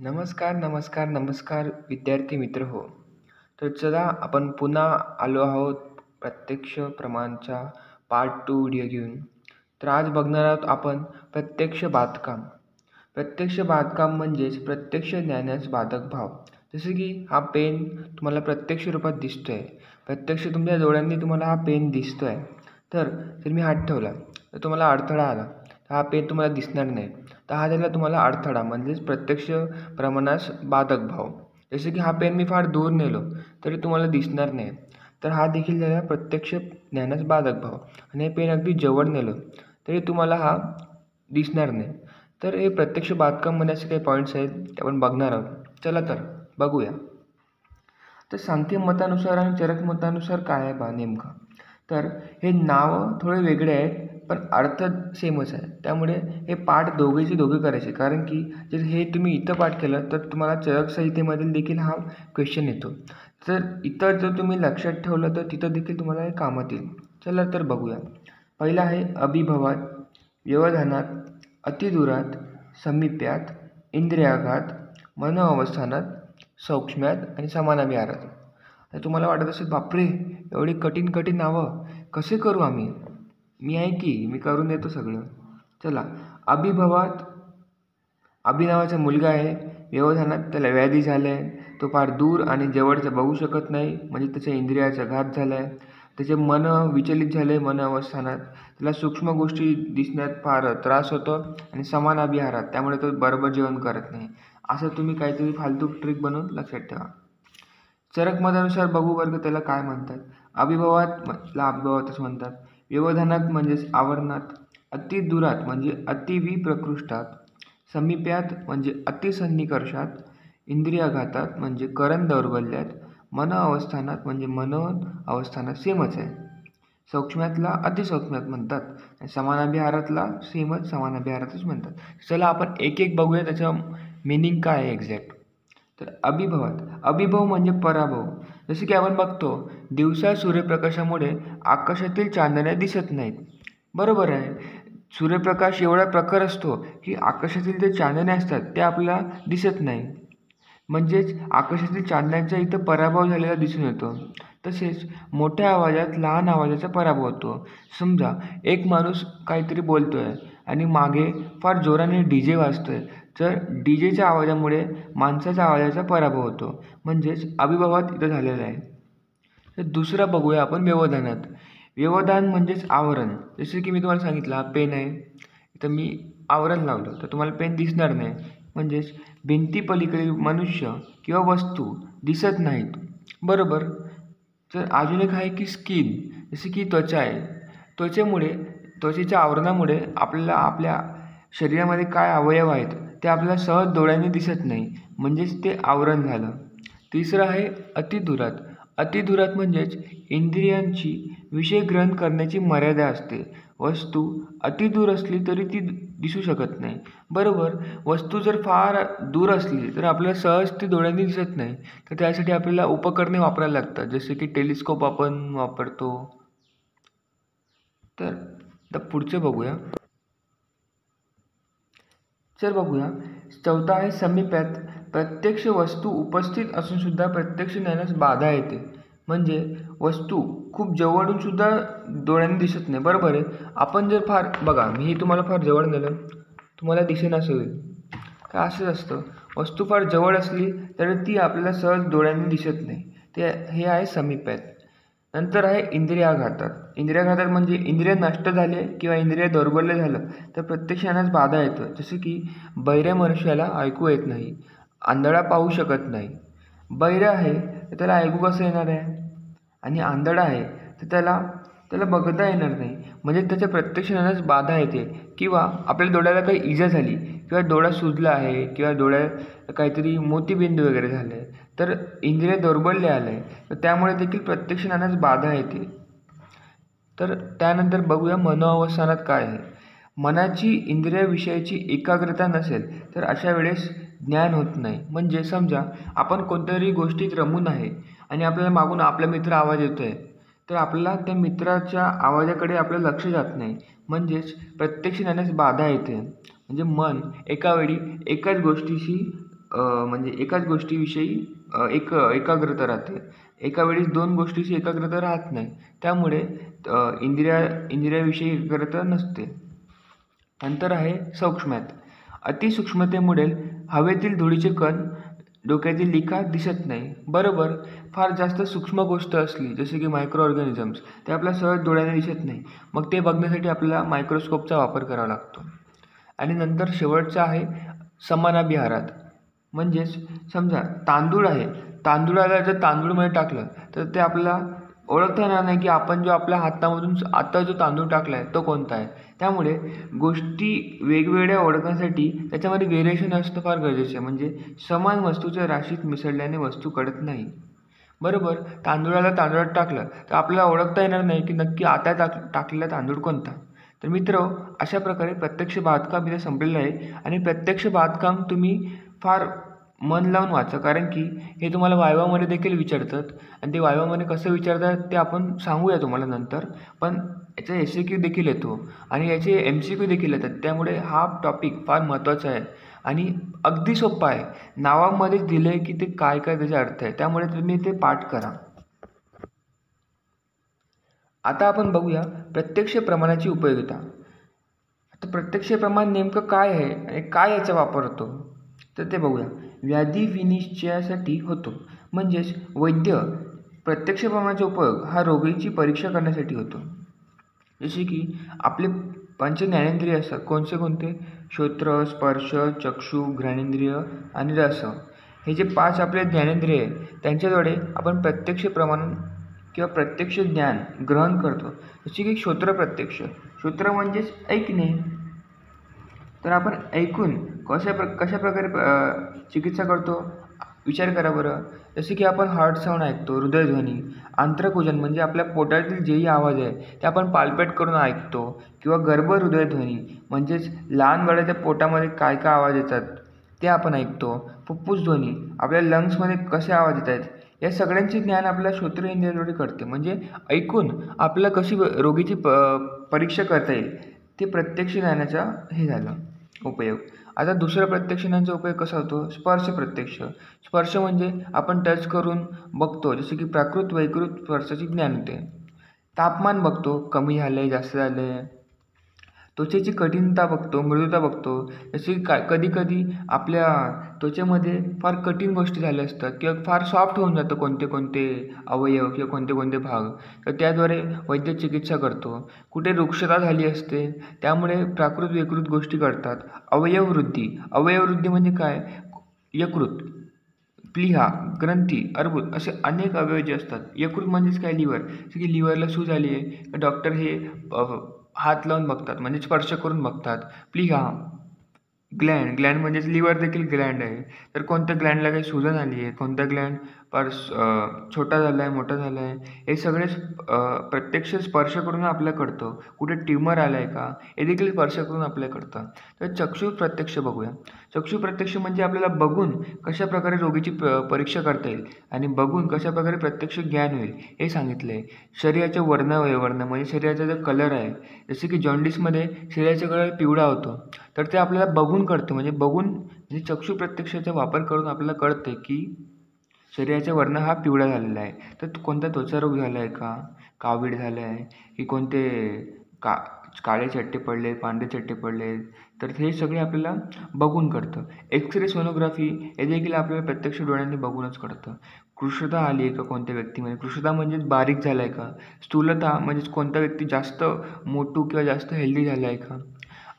नमस्कार, नमस्कार, नमस्कार विद्यार्थी मित्र हो. तर चला आपण पुन्हा आलो आहोत प्रत्यक्ष प्रमाणचा पार्ट 2 व्हिडिओ घेऊन. तर आज बघणार आहोत आपण प्रत्यक्ष बांधकाम. प्रत्यक्ष बांधकाम म्हणजेच प्रत्यक्ष ज्ञानास बाधक भाव. जसे की हा पेन तुम्हाला प्रत्यक्ष रूपात दिसतोय. प्रत्यक्ष तुमच्या डोळ्यांनी तुम्हाला हा पेन दिसतोय. तर जर मी हात ठेवला तर तुम्हाला अडथळा आला. हा पेन तुम्हाला दिसणार नाही. तर हा झाला तुम्हाला अडथळा म्हणजेच प्रत्यक्ष प्रमाणास बाधक भाव. जसे की हा पेन मी फार दूर नेलो तरी तुम्हाला दिसणार नाही. तर हा देखील झाला प्रत्यक्ष ज्ञानास बाधक भाव. आणि हे पेन अगदी जवळ नेलं तरी तुम्हाला हा दिसणार नाही. तर हे प्रत्यक्ष बांधकाममध्ये असे काही पॉईंट्स आहेत ते आपण बघणार आहोत. चला तर बघूया. तर सांख्य मतानुसार आणि चरक मतानुसार काय आहे नेमकं. तर हे नावं थोडे वेगळे आहेत पण अर्थ सेमच आहे. त्यामुळे हे पाठ दोघेचे दोघे करायचे. कारण की जर हे तुम्ही इथं पाठ केलं तर तुम्हाला चरक संहितेमधील देखील हा क्वेश्चन येतो. तर इतर जर तुम्ही लक्षात ठेवलं तर तिथं देखील तुम्हाला हे कामात येईल. चला तर बघूया. पहिला आहे अभिभवात, व्यवधानात, अतिदूरात, समीप्यात, इंद्रियाघात, मनोअवस्थानात, सौक्ष्म्यात आणि समानाविहारात. तर तुम्हाला वाटत असेल बापरे एवढी कठीण कठीण नावं कसे करू आम्ही. मी आहे की मी करून देतो सगळं. चला अभिभवात अभि नावाचा मुलगा आहे. व्यवधानात त्याला व्याधी झालं आहे. तो फार दूर आणि जवळचं बघू शकत नाही म्हणजे त्याच्या इंद्रियाचा घात झाला आहे. त्याचे मन विचलित झाले मन अवस्थानात. त्याला सूक्ष्म गोष्टी दिसण्यात फार त्रास होतो आणि समान अभिहारात त्यामुळे तो बरोबर जेवण करत नाही. असं तुम्ही काहीतरी फालतू ट्रिक बनवून लक्षात ठेवा. चरक मतानुसार बघू वर्ग त्याला काय म्हणतात. अभिभवातला अभिभवातच म्हणतात. व्यवधानात म्हणजेच आवरणात, अतिदूरात म्हणजे अतिविप्रकृष्टात, समीप्यात म्हणजे अतिसन्निकर्षात, इंद्रियाघातात म्हणजे करण दौर्बल्यात, मन अवस्थानात म्हणजे मनोन अवस्थानात सेमच आहे. सौक्ष्म्यातला अतिसौक्ष्म्यात म्हणतात आणि समानाभिहारातला सेमच समानाभिहारातच म्हणतात. चला आपण एक एक बघूया त्याचं मिनिंग काय आहे एक्झॅक्ट. तर अभिभवात अभिभव म्हणजे पराभव. जसे की आपण बघतो दिवसा सूर्यप्रकाशामुळे आकाशातील चांदण्या दिसत नाहीत. बरोबर आहे. सूर्यप्रकाश एवढा प्रखर असतो की आकाशातील जे चांदण्या असतात ते आपल्याला दिसत नाही. म्हणजेच आकाशातील चांदण्यांचा इथं पराभव झालेला दिसून येतो. तसेच मोठ्या आवाजात लहान आवाजाचा पराभव होतो. समजा एक माणूस काहीतरी बोलतोय आणि मागे फार जोराने DJ वाजतोय. तर DJच्या आवाजामुळे माणसाच्या आवाजाचा पराभव होतो. म्हणजेच अभिभवात इथं झालेला आहे. तर दुसरा बघूया आपण व्यवधानात. व्यवधान म्हणजेच आवरण. जसे की मी तुम्हाला सांगितलं हा पेन आहे. इथं मी आवरण लावलं तर तुम्हाला पेन दिसणार नाही. म्हणजेच भिंतीपलीकडील मनुष्य किंवा वस्तू दिसत नाहीत. बरोबर. तर अजून एक आहे की स्किन. जसे की त्वचा आहे. त्वचेच्या आवरणामुळे आपल्याला आपल्या शरीरामध्ये काय अवयव आहेत ते आपल्याला सहज डोळ्यांनी दिसत नाही. म्हणजेच ते आवरण झालं. तिसरं आहे अतिदूरात. अतिदूरात म्हणजेच इंद्रियांची विषय ग्रहण करण्याची मर्यादा असते. वस्तू अतिदूर असली तरी ती दिसू शकत नाही. बरोबर. वस्तू जर फार दूर असली तर आपल्याला सहज ती डोळ्यांनी दिसत नाही. तर त्यासाठी आपल्याला उपकरणे वापरायला लागतात. जसे की टेलिस्कोप आपण वापरतो. तर आता पुढचं बघूया. चल बघूया. चौथा आहे समीप्यात. प्रत्यक्ष वस्तू उपस्थित असून सुद्धा प्रत्यक्ष ज्ञानास बाधा येते. म्हणजे वस्तू खूप जवळून सुद्धा डोळ्यांनी दिसत नाही. बरोबर आहे. आपण जर फार बघा मी तुम्हाला फार जवळ नेलं तुम्हाला दिसेनासं होईल. तर असंच असतं. वस्तू फार जवळ असली तर ती आपल्याला सहज डोळ्यांनी दिसत नाही. हे आहे समीप्यात. नंतर आहे इंद्रियाघातात. इंद्रियाघातात म्हणजे इंद्रिय नष्ट झाले किंवा इंद्रिय दौर्बल्य झालं तर प्रत्यक्ष ज्ञानास बाधा येतं. जसं की बहिऱ्या मनुष्याला ऐकू येत नाही. आंधळा पाहू शकत नाही. बहिरा आहे तर त्याला ऐकू कसं येणार आहे. आणि आंधळा आहे तर त्याला बघता येणार नाही. म्हणजे त्याच्या प्रत्यक्ष ज्ञानास बाधा येते. किंवा आपल्या डोळ्याला काही इजा झाली किंवा डोळा सुजला आहे किंवा डोळ्यात काहीतरी मोतीबिंदू वगैरे झाले तर इंद्रिय दौर्बल्य आलं आहे तर त्यामुळे देखील प्रत्यक्ष ज्ञानास बाधा येते. तर त्यानंतर बघूया मनोअवस्थानात काय आहे. मनाची इंद्रियाविषयीची एकाग्रता नसेल तर अशा वेळेस ज्ञान होत नाही. म्हणजे समजा आपण कोणत्यातरी गोष्टीत रमून आहे आणि आपल्याला मागून आपला मित्र आवाज येतो आहे तर आपल्याला त्या मित्राच्या आवाजाकडे आपलं लक्ष जात नाही. म्हणजेच प्रत्यक्ष ज्ञानास बाधा येते. म्हणजे मन एका वेळी एकाच गोष्टीशी म्हणजे एकाच गोष्टीविषयी एकाग्रता राहते. एका वेळी दोन गोष्टीची एकाग्रता राहत नाही. त्यामुळे इंद्रियाविषयी एकाग्रता नसते. नंतर आहे सूक्ष्मात. अतिसूक्ष्मतेमुळे हवेतील धुळीचे कण, डोक्यातील लिखा दिसत नाही. बरोबर, फार जास्त सूक्ष्म गोष्ट असली जसे की मायक्रो ऑर्गॅनिझम्स, ते आपल्या सहज डोळ्याने दिसत नाही. मग ते बघण्यासाठी आपल्याला मायक्रोस्कोपचा वापर करावा लागतो. आणि नंतर शेवटचं आहे समानाभिहारात. म्हणजेच समजा तांदूळ आहे, तांदूळाला जर तांदूळमध्ये टाकलं तर ते आपल्याला ओळखता येणार नाही की आपण जो आपल्या हातामधून आता जो तांदूळ टाकला आहे तो कोणता आहे. त्यामुळे गोष्टी वेगवेगळ्या ओळखण्यासाठी त्याच्यामध्ये व्हेरिएशन असणं फार गरजेचं आहे. म्हणजे समान वस्तूच्या राशीत मिसळल्याने वस्तू कळत नाही. बरोबर, तांदूळाला तांदूळात टाकलं तर आपल्याला ओळखता येणार नाही की नक्की आता टाकलेला तांदूळ कोणता. तर मित्र, अशा प्रकारे प्रत्यक्ष बांधकाम इथे संपलेलं आहे. आणि प्रत्यक्ष बांधकाम तुम्ही फार मन लावून वाचा, कारण की हे तुम्हाला वायवामध्ये देखील विचारतात. आणि ते वायवामध्ये कसं विचारतात ते आपण सांगूया तुम्हाला नंतर. पण याचा SAQ देखील येतो आणि याचे MCQ देखील येतात. त्यामुळे हा टॉपिक फार महत्त्वाचा आहे आणि अगदी सोपा आहे. नावामध्येच दिलं आहे की ते काय काय त्याचा अर्थ आहे. त्यामुळे तुम्ही ते पाठ करा. आता आपण बघूया प्रत्यक्ष प्रमाणाची उपयोगिता. आता प्रत्यक्ष प्रमाण नेमकं काय आहे आणि काय याचा वापर होतो तर ते बघूया. व्याधी विनिश्चयासाठी होतो. म्हणजेच वैद्य प्रत्यक्ष प्रमाणाचा उपयोग हा रोगीची परीक्षा करण्यासाठी होतो. जसे की आपले पंच ज्ञानेंद्रिय असतात. कोणते? श्रोत्र, स्पर्श, चक्षु, घ्राणेंद्रिय आणि रस. हे जे 5 आपले ज्ञानेंद्रिय आहे त्यांच्याद्वारे आपण प्रत्यक्ष प्रमाण किंवा प्रत्यक्ष ज्ञान ग्रहण करतो. जसे की श्रोत्र प्रत्यक्ष. श्रोत्र म्हणजेच ऐकणे. तर आपण ऐकून कशा प्रकारे चिकित्सा करतो विचार करा बरं. जसे की आपण हार्ट साऊंड ऐकतो, हृदयध्वनी. आंत्रकुजन म्हणजे आपल्या पोटातील जेही आवाज आहे ते आपण पाल्पेट करून ऐकतो. किंवा गर्भहृदयध्वनी म्हणजेच लहान बाळाच्या पोटामध्ये काय काय आवाज येतात ते आपण ऐकतो. फुफ्फुस ध्वनी, आपल्या लंग्समध्ये कसे आवाज येत आहेत या सगळ्यांचे ज्ञान आपल्या श्रोत्रेंद्रियाद्वारे करते. म्हणजे ऐकून आपल्याला कशी रोगीची परीक्षा करता येईल ते प्रत्यक्ष ज्ञानाचा हे झालं उपयोग. आता दुसरा प्रत्यक्ष ज्ञानाचा उपयोग कसा होतो? स्पर्श प्रत्यक्ष. स्पर्श म्हणजे आपण टच करून बघतो. जसे की प्राकृत वैकृत स्पर्शाचे ज्ञान होते. तापमान बघतो, कमी झालं आहे, जास्त झालं आहे. त्वचेची कठीणता बघतो, मृदुता बघतो. जसे की कधी कधी आपल्या त्वचेमध्ये फार कठीण गोष्टी झाल्या असतात किंवा फार सॉफ्ट होऊन जातं कोणते अवयव किंवा कोणते भाग, तर त्याद्वारे वैद्य चिकित्सा करतो. कुठे रुक्षता झाली असते त्यामुळे प्राकृत विकृत गोष्टी करतात. अवयववृद्धी म्हणजे काय? यकृत, प्लीहा, ग्रंथी, अर्बुद असे अनेक अवयव जे असतात. यकृत म्हणजेच काय? लिव्हर. जसे की लिव्हरला सूज आली आहे, डॉक्टर हे हात लावून बघतात म्हणजे स्पर्श करून बघतात. प्लीहा, ग्लँड म्हणजेच लिव्हर देखील ग्लँड आहे. तर कोणत्या ग्लँडला काही सूजन आली आहे, कोणता ग्लँड फार छोटा झाला आहे, मोठा झाला आहे, हे सगळे प्रत्यक्ष स्पर्श करून आपल्याला कळतं. कुठे ट्यूमर आला आहे का हे देखील स्पर्श करून आपल्याला कळतं. तर चक्षु प्रत्यक्ष बघूया. चक्षु प्रत्यक्ष म्हणजे आपल्याला बघून कशा प्रकारे रोगीची परीक्षा करता येईल आणि बघून कशा प्रकारे प्रत्यक्ष ज्ञान होईल हे सांगितलं आहे. शरीराचे वर्ण म्हणजे शरीराचा जो कलर आहे, जसे की जॉन्डिसमध्ये शरीराचा कलर पिवळा होतो, तर ते आपल्याला बघून कळतं. म्हणजे चक्षु प्रत्यक्षाचा वापर करून आपल्याला कळते की शरीराचा वर्ण हा पिवळा झालेला आहे. तर कोणता त्वचारोग झाला आहे का, कावीळ झालं आहे की कोणते काळे चट्टे पडले, पांढरे चट्टे पडले, तर हे सगळे आपल्याला बघून कळतं. एक्सरे सोनोग्राफी हे देखील आपल्याला प्रत्यक्ष डोळ्यांनी बघूनच कळतं. कृशता आली आहे का कोणत्या व्यक्तीमध्ये? कृशता म्हणजेच बारीक झाला आहे का? स्थूलता म्हणजेच कोणता व्यक्ती जास्त मोठू किंवा जास्त हेल्दी झाला आहे का?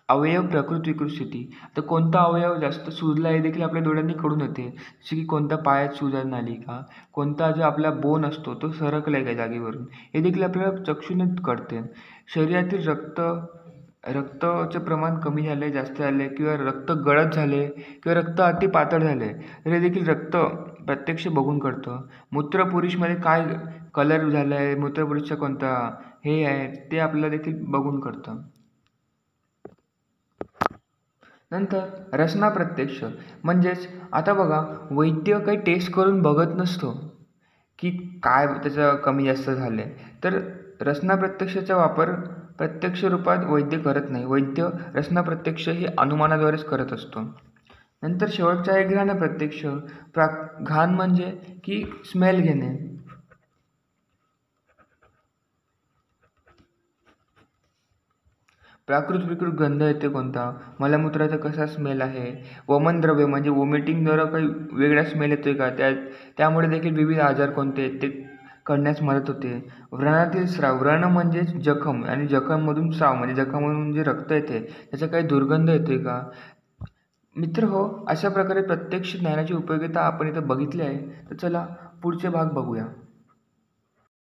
अवयव प्रकृत विकृत स्थिती, तर कोणता अवयव जास्त सुजला हे देखील आपल्या डोळ्यांनी कळून येते. जसे की कोणत्या पायात सूजन आली का, कोणता जो आपला बोन असतो तो सरकला आहे का जागेवरून, हे देखील आपल्याला चक्षुने कळते. शरीरातील रक्ताचं प्रमाण कमी झालं आहे, जास्त झालं आहे किंवा रक्त गळत झाले किंवा रक्त अति पातळ झाले तर हे देखील रक्त प्रत्यक्ष बघून कळतं. मूत्रपुरुषमध्ये काय कलर झाला आहे, मूत्रपुरुषचा कोणता हे आहे ते आपल्याला देखील बघून कळतं. नंतर रसना प्रत्यक्ष म्हणजेच आता बघा, वैद्य काही टेस्ट करून बघत नसतो की काय त्याचं कमी जास्त झालं आहे. तर रसना प्रत्यक्षाचा वापर प्रत्यक्ष रूपात वैद्य करत नाही. वैद्य रसना प्रत्यक्ष हे अनुमानाद्वारेच करत असतो. नंतर शेवटचा एक घ्राण प्रत्यक्ष घाण म्हणजे की स्मेल घेणे. प्राकृत विकृत गंध येते कोणता, मलमूत्राचा कसा स्मेल आहे, वमनद्रव्य म्हणजे वॉमिटिंगद्वारा काही वेगळा स्मेल येतोय का, त्यामुळे देखील विविध आजार कोणते आहेत ते कळण्यास मदत होते. व्रणातील स्राव, व्रण म्हणजे जखम आणि जखममधून स्राव म्हणजे जखममधून जे रक्त येते त्याचा काही दुर्गंध येतोय का. मित्र हो, अशा प्रकारे प्रत्यक्ष ज्ञानाची उपयोगिता आपण इथं बघितली आहे. तर चला पुढचे भाग बघूया.